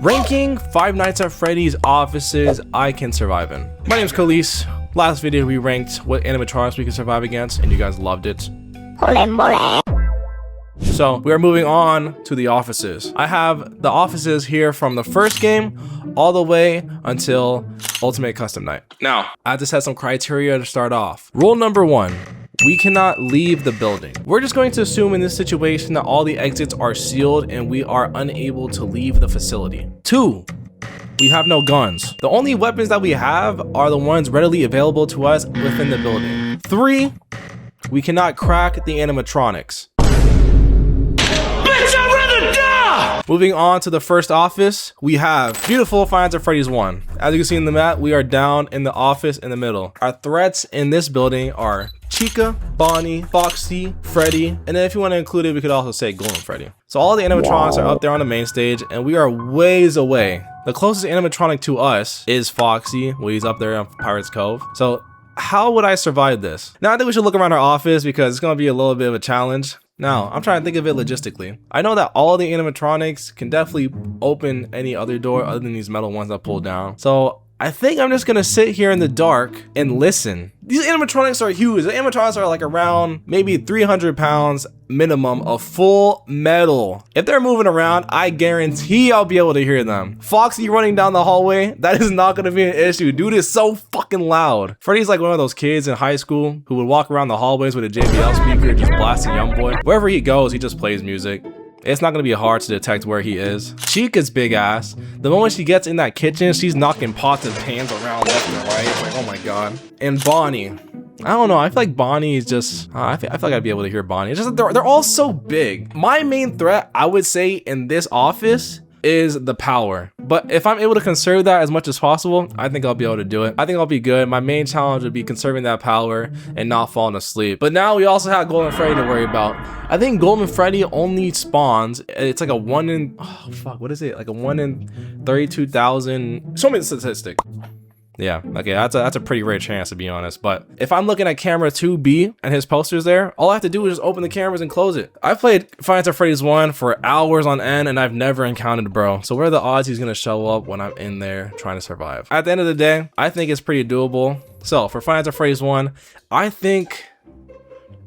Ranking Five Nights at Freddy's offices I can survive in. My name's Khalees. Last video we ranked what animatronics we can survive against, and you guys loved it. So we are moving on to the offices. I have the offices here from the first game all the way until Ultimate Custom Night. Now, I have to set some criteria to start off. Rule number 1. We cannot leave the building. We're just going to assume in this situation that all the exits are sealed and we are unable to leave the facility. 2. We have no guns. The only weapons that we have are the ones readily available to us within the building. 3. We cannot crack the animatronics. Bitch, I'd rather die! Moving on to the first office, we have beautiful Five Nights at Freddy's 1. As you can see in the map, we are down in the office in the middle. Our threats in this building are Chica, Bonnie, Foxy, Freddy, and then if you want to include it, we could also say Golden Freddy. So all the animatronics are up there on the main stage, and we are ways away. The closest animatronic to us is Foxy, where he's up there on Pirate's Cove. So how would I survive this? Now I think we should look around our office because it's going to be a little bit of a challenge. Now, I'm trying to think of it logistically. I know that all the animatronics can definitely open any other door other than these metal ones that pull down. So I think I'm just gonna sit here in the dark and listen. These animatronics are huge. The animatronics are like around maybe 300 pounds minimum of full metal. If they're moving around, I guarantee I'll be able to hear them. Foxy running down the hallway, that is not gonna be an issue. Dude is so fucking loud. Freddy's like one of those kids in high school who would walk around the hallways with a JBL speaker just blasting Youngboy. Wherever he goes, he just plays music. It's not gonna be hard to detect where he is. Chica's big ass. The moment she gets in that kitchen, she's knocking pots and pans around left and right. It's like, oh my god. And Bonnie. I don't know. I feel like Bonnie is just. I feel like I'd be able to hear Bonnie. It's just that they're all so big. My main threat, I would say, in this office is the power. But if I'm able to conserve that as much as possible, I think I'll be able to do it. I think I'll be good. My main challenge would be conserving that power and not falling asleep. But now we also have Golden Freddy to worry about. I think Golden Freddy only spawns. It's like a 1 in, oh fuck, what is it? Like a 1 in 32,000. Show me the statistic. Yeah, okay, that's a pretty rare chance to be honest. But if I'm looking at camera 2B and his posters there, all I have to do is just open the cameras and close it. I've played Five Nights at Freddy's 1 for hours on end and I've never encountered bro. So what are the odds he's gonna show up when I'm in there trying to survive? At the end of the day, I think it's pretty doable. So for Five Nights at Freddy's 1, I think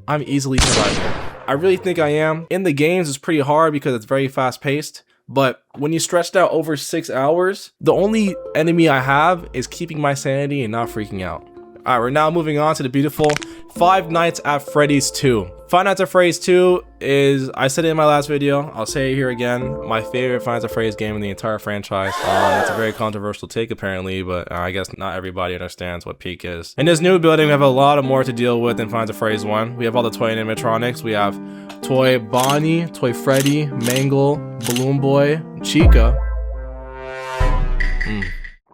I'm easily surviving. I really think I am. In the games, it's pretty hard because it's very fast paced. But when you stretched out over 6 hours, the only enemy I have is keeping my sanity and not freaking out. All right, we're now moving on to the beautiful Five Nights at Freddy's 2. Five Nights at Freddy's 2 is, I said it in my last video, I'll say it here again, my favorite Five Nights at Freddy's game in the entire franchise. It's a very controversial take apparently, but I guess not everybody understands what peak is. In this new building, we have a lot more to deal with than Five Nights at Freddy's 1. We have all the toy animatronics. We have Toy Bonnie, Toy Freddy, Mangle, Balloon Boy, Chica.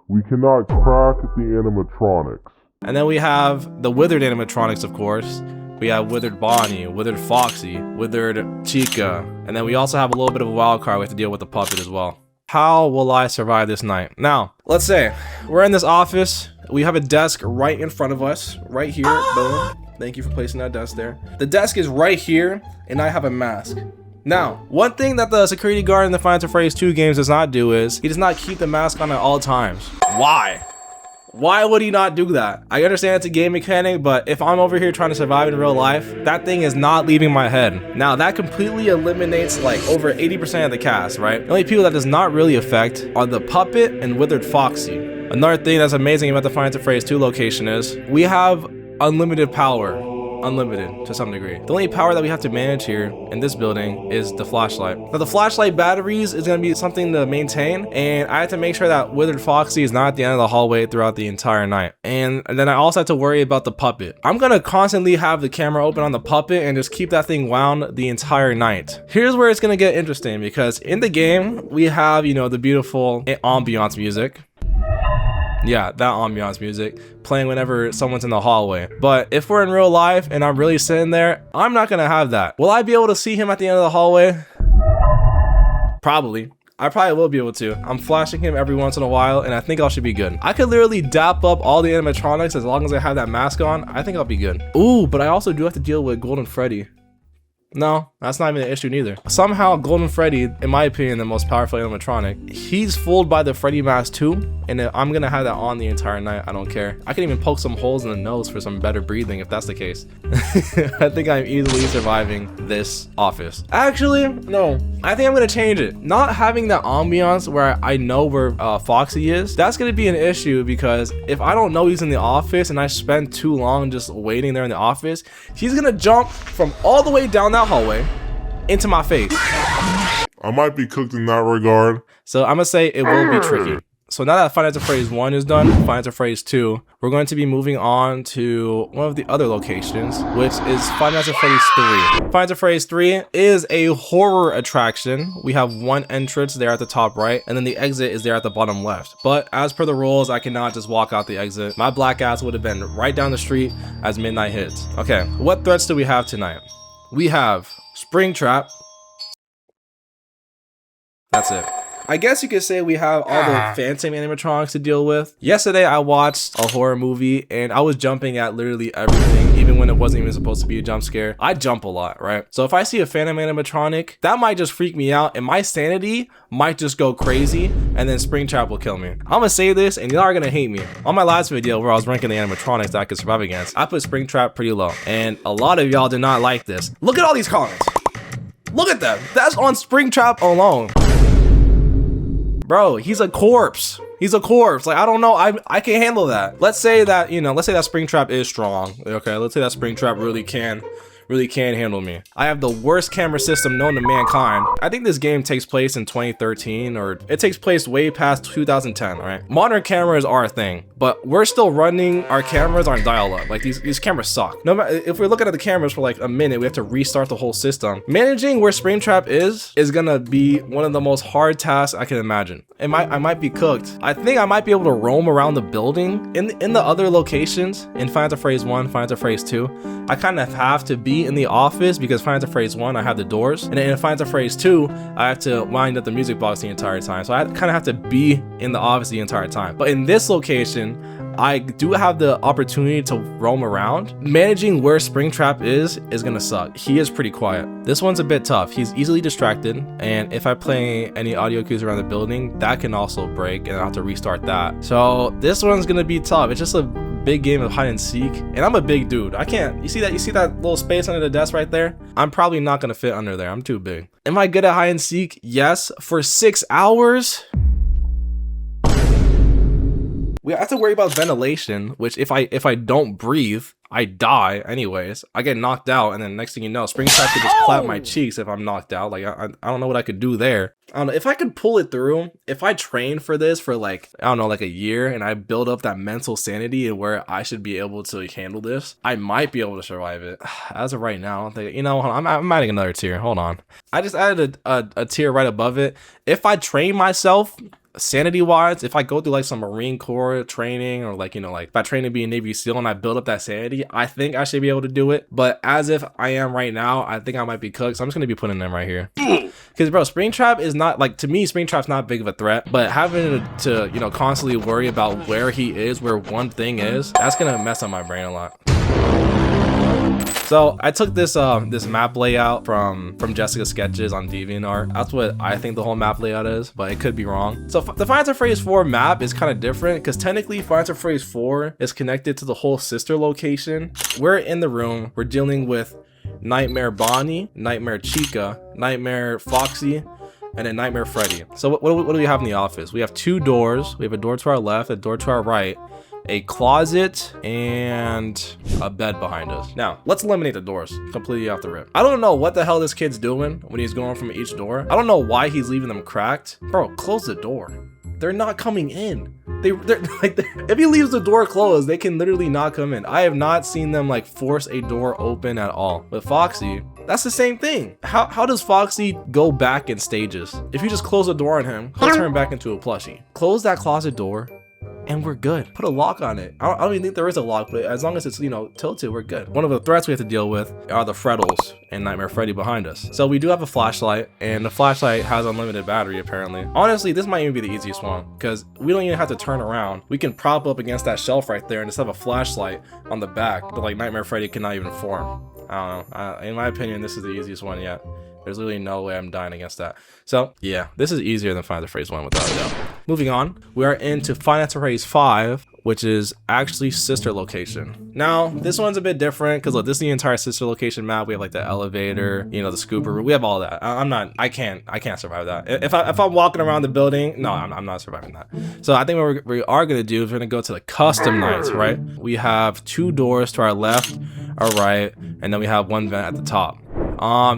We cannot crack the animatronics. And then we have the withered animatronics, of course. We have withered Bonnie, withered Foxy, withered Chica. And then we also have a little bit of a wild card. We have to deal with the puppet as well. How will I survive this night? Now, let's say we're in this office. We have a desk right in front of us, right here. Boom. Thank you for placing that desk there. The desk is right here, and I have a mask. Now, one thing that the security guard in the Five Nights at Freddy's 2 games does not do is he does not keep the mask on at all times. Why? Why would he not do that? I understand it's a game mechanic, but if I'm over here trying to survive in real life, that thing is not leaving my head. Now, that completely eliminates like over 80% of the cast, right? The only people that does not really affect are the puppet and withered Foxy. Another thing that's amazing about the Five Nights at Freddy's 2 location is we have unlimited power. Unlimited to some degree. The only power that we have to manage here in this building is the flashlight. Now the flashlight batteries is going to be something to maintain, and I have to make sure that withered Foxy is not at the end of the hallway throughout the entire night. And then I also have to worry about the puppet. I'm going to constantly have the camera open on the puppet and just keep that thing wound the entire night. Here's where it's going to get interesting because in the game we have, you know, the beautiful ambiance music. Yeah, that ambiance music playing whenever someone's in the hallway. But if we're in real life and I'm really sitting there, I'm not gonna have that. Will I be able to see him at the end of the hallway? Probably. I probably will be able to. I'm flashing him every once in a while and I think I should be good. I could literally dap up all the animatronics as long as I have that mask on. I think I'll be good. Ooh, but I also do have to deal with Golden Freddy. No, That's not even an issue neither. Somehow Golden Freddy, in my opinion, the most powerful animatronic, he's fooled by the Freddy mask too, and I'm gonna have that on the entire night. I don't care. I can even poke some holes in the nose for some better breathing if that's the case. I think I'm easily surviving this office. Actually, no, I think I'm gonna change it. Not having that ambiance where I know where Foxy is, that's gonna be an issue, because if I don't know he's in the office and I spend too long just waiting there in the office, he's gonna jump from all the way down that hallway into my face. I might be cooked in that regard. So I'm gonna say it will be tricky. So now that Five Nights at Freddy's 1 is done, Five Nights at Freddy's 2, we're going to be moving on to one of the other locations, which is Five Nights at Freddy's 3. Five Nights at Freddy's 3 is a horror attraction. We have one entrance there at the top right, and then the exit is there at the bottom left. But as per the rules, I cannot just walk out the exit. My black ass would have been right down the street as midnight hits. Okay, what threats do we have tonight? We have Springtrap. That's it. I guess you could say we have all the phantom animatronics to deal with. Yesterday, I watched a horror movie and I was jumping at literally everything, even when it wasn't even supposed to be a jump scare. I jump a lot, right? So if I see a phantom animatronic, that might just freak me out and my sanity might just go crazy, and then Springtrap will kill me. I'm gonna say this and y'all are gonna hate me. On my last video where I was ranking the animatronics that I could survive against, I put Springtrap pretty low, and a lot of y'all did not like this. Look at all these comments. Look at them. That's on Springtrap alone. Bro, he's a corpse. He's a corpse. Like, I don't know. I can't handle that. Let's say that, you know, let's say that Springtrap is strong. Okay, let's say that Springtrap really can handle me. I have the worst camera system known to mankind. I think this game takes place in 2013, or it takes place way past 2010, all right? Modern cameras are a thing, but we're still running our cameras on dial-up. Like, these cameras suck. No matter if we're looking at the cameras for like a minute, we have to restart the whole system. Managing where Springtrap is gonna be one of the most hard tasks I can imagine. I might be cooked. I think I might be able to roam around the building. In the other locations, in Five Nights at Freddy's 1, Five Nights at Freddy's 2, I kind of have to be in the office because Five Nights at Freddy's 1, I have the doors, and then in Five Nights at Freddy's 2, I have to wind up the music box the entire time. So I kind of have to be in the office the entire time. But in this location, I do have the opportunity to roam around. Managing where Springtrap is gonna suck. He is pretty quiet. This one's a bit tough. He's easily distracted, and if I play any audio cues around the building, that can also break, and I'll have to restart that. So this one's gonna be tough. It's just a big game of hide and seek, and I'm a big dude. I can't. You see that little space under the desk right there? I'm probably not gonna fit under there. I'm too big. Am I good at hide and seek? Yes. For 6 hours? We have to worry about ventilation, which if I don't breathe, I die anyways. I get knocked out, and then next thing you know, Springtrap could just clap my cheeks if I'm knocked out. Like, I don't know what I could do there. I don't know if I could pull it through. If I train for this for like, I don't know, like a year, and I build up that mental sanity and where I should be able to handle this, I might be able to survive it. As of right now, I don't think, you know, hold on, I'm adding another tier. Hold on. I just added a tier right above it. If I train myself sanity wise, if I go through like some Marine Corps training, or like, you know, like if I train to be a Navy SEAL and I build up that sanity, I think I should be able to do it. But as if I am right now, I think I might be cooked. So I'm just gonna be putting them right here. Because bro, Springtrap is not, like, to me, Springtrap's not big of a threat, but having to, you know, constantly worry about where he is, where one thing is, that's gonna mess up my brain a lot. So I took this this map layout from Jessica's sketches on DeviantArt. That's what I think the whole map layout is, but it could be wrong. So the Five Nights at Freddy's 4 map is kind of different because technically Five Nights at Freddy's 4 is connected to the whole sister location. We're in the room. We're dealing with Nightmare Bonnie, Nightmare Chica, Nightmare Foxy, and then Nightmare Freddy. So what do we have in the office? We have 2 doors. We have a door to our left, a door to our right, a closet, and a bed behind us. Now, let's eliminate the doors completely off the rip. I don't know what the hell this kid's doing when he's going from each door. I don't know why he's leaving them cracked. Bro, close the door. They're not coming in. They're like, if he leaves the door closed, they can literally not come in. I have not seen them like force a door open at all. But Foxy, that's the same thing. How does Foxy go back in stages? If you just close the door on him, he'll turn back into a plushie. Close that closet door, and we're good. Put a lock on it. I don't even think there is a lock, but as long as it's, you know, tilted, we're good. One of the threats we have to deal with are the Freddles and Nightmare Freddy behind us. So we do have a flashlight, and the flashlight has unlimited battery apparently. Honestly, this might even be the easiest one because we don't even have to turn around. We can prop up against that shelf right there and just have a flashlight on the back, but like Nightmare Freddy cannot even form. I don't know. In my opinion, this is the easiest one yet. There's literally no way I'm dying against that. So yeah, this is easier than Five Nights at Freddy's 1 without a doubt. Moving on, we are into Five Nights at Freddy's 5, which is actually sister location. Now, this one's a bit different because look, this is the entire sister location map. We have like the elevator, you know, the scooper. We have all that. I can't survive that. If I'm walking around the building, no, I'm not surviving that. So I think what we are gonna do is we're gonna go to the custom nights, right? We have 2 doors to our left, our right, and then we have 1 vent at the top.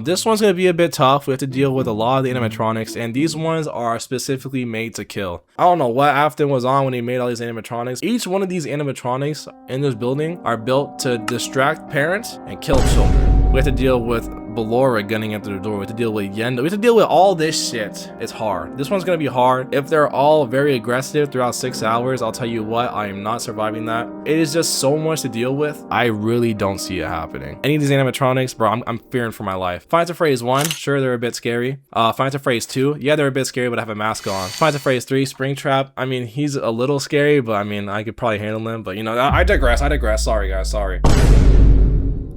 This one's gonna be a bit tough. We have to deal with a lot of the animatronics, and these ones are specifically made to kill. I don't know what Afton was on when he made all these animatronics. Each one of these animatronics in this building are built to distract parents and kill children. We have to deal with Ballora gunning into the door. We have to deal with Yendo. We have to deal with all this shit. It's hard. This one's gonna be hard. If they're all very aggressive throughout 6 hours, I'll tell you what, I am not surviving that. It is just so much to deal with. I really don't see it happening. Any of these animatronics, bro, I'm fearing for my life. Five Nights at Freddy's 1, sure, they're a bit scary. Five Nights at Freddy's 2, yeah, they're a bit scary, but I have a mask on. Five Nights at Freddy's 3, Springtrap, I mean, he's a little scary, but I mean, I could probably handle him, but you know, I digress. Sorry, guys, sorry.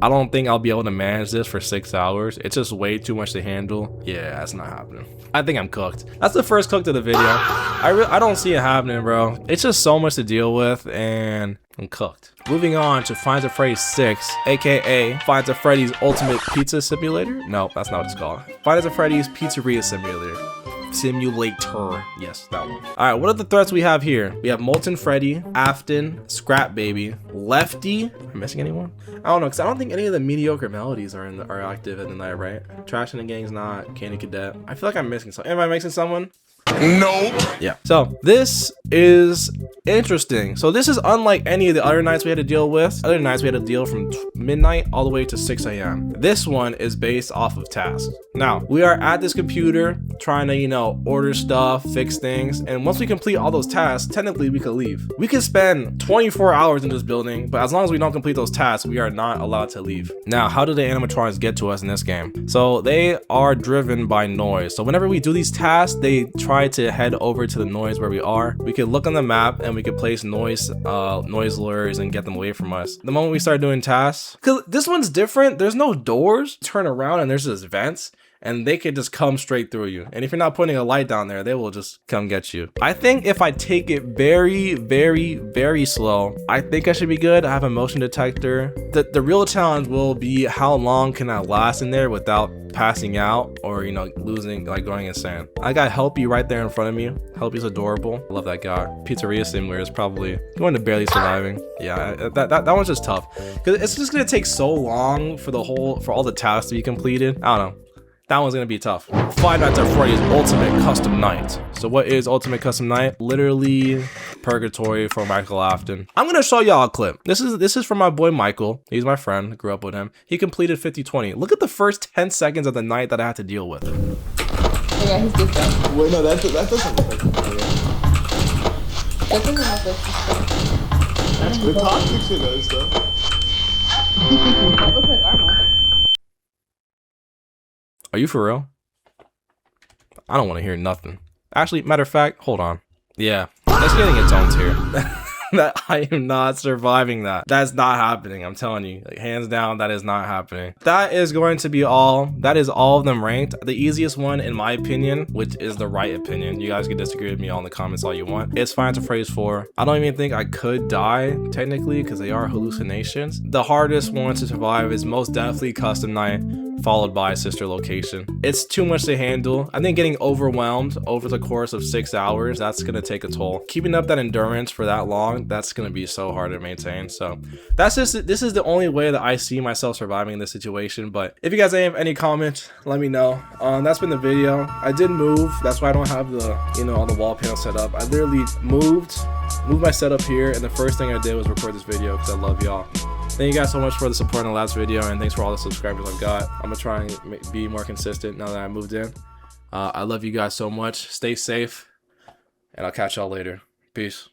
I don't think I'll be able to manage this for 6 hours. It's just way too much to handle. Yeah, that's not happening. I think I'm cooked. That's the first cooked of the video. I don't see it happening, bro. It's just so much to deal with, and I'm cooked. Moving on to Five Nights at Freddy's 6, aka Five Nights at Freddy's Ultimate Pizza Simulator. No, that's not what it's called. Five Nights at Freddy's Pizzeria Simulator. Yes, that one. All right, what are the threats we have here? We have Molten Freddy, Afton, Scrap Baby, Lefty. Am I missing anyone? I don't know, because I don't think any of the mediocre melodies are active in the night, right? Trash in the Gang's not. Candy Cadet. I feel like I'm missing someone. Am I missing someone? Nope. Yeah. So this is interesting. So this is unlike any of the other nights we had to deal with. Other nights we had to deal from midnight all the way to 6 a.m. This one is based off of tasks. Now we are at this computer trying to, you know, order stuff, fix things, and once we complete all those tasks, technically we could leave. We could spend 24 hours in this building, but as long as we don't complete those tasks, we are not allowed to leave. Now, how do the animatronics get to us in this game? So they are driven by noise. So whenever we do these tasks, they try to head over to the noise where we are. We could look on the map and we could place noise lures and get them away from us. The moment we start doing tasks, because this one's different, there's no doors. Turn around and there's just vents, and they could just come straight through you. And if you're not putting a light down there, they will just come get you. I think if I take it very, very, very slow, I think I should be good. I have a motion detector. The real challenge will be how long can I last in there without passing out or, you know, losing, like going insane. I got Helpy right there in front of me. Helpy's adorable. I love that guy. Pizzeria Simulator is probably going to barely surviving. Yeah, that one's just tough because it's just gonna take so long for all the tasks to be completed. I don't know. That one's gonna be tough. Five Nights at Freddy's Ultimate Custom Night. So what is Ultimate Custom Night? Literally purgatory for Michael Afton. I'm gonna show y'all a clip. This is from my boy Michael. He's my friend. Grew up with him. He completed 50/20. Look at the first 10 seconds of the night that I had to deal with. Yeah, he's different. Wait, no, that doesn't look like That doesn't look like the toxic shit does though. That looks like armor. Are you for real? I don't want to hear nothing. Actually, matter of fact, hold on. Yeah, that's getting its own tier. That I am not surviving that. That's not happening. I'm telling you, like, hands down, that is not happening. That is going to be all. That is all of them ranked. The easiest one, in my opinion, which is the right opinion. You guys can disagree with me all in the comments all you want. It's Five Nights at Freddy's 4. I don't even think I could die technically because they are hallucinations. The hardest one to survive is most definitely Custom Night, followed by Sister Location. It's too much to handle. I think getting overwhelmed over the course of 6 hours, that's gonna take a toll. Keeping up that endurance for that long, that's gonna be so hard to maintain. So this is the only way that I see myself surviving in this situation. But if you guys have any comments, let me know. That's been the video. I did move, that's why I don't have the, you know, all the wall panels set up. I literally moved my setup here, and the first thing I did was record this video because I love y'all. Thank you guys so much for the support in the last video, and thanks for all the subscribers I've got. I'm gonna try and be more consistent now that I moved in. I love you guys so much. Stay safe, and I'll catch y'all later. Peace.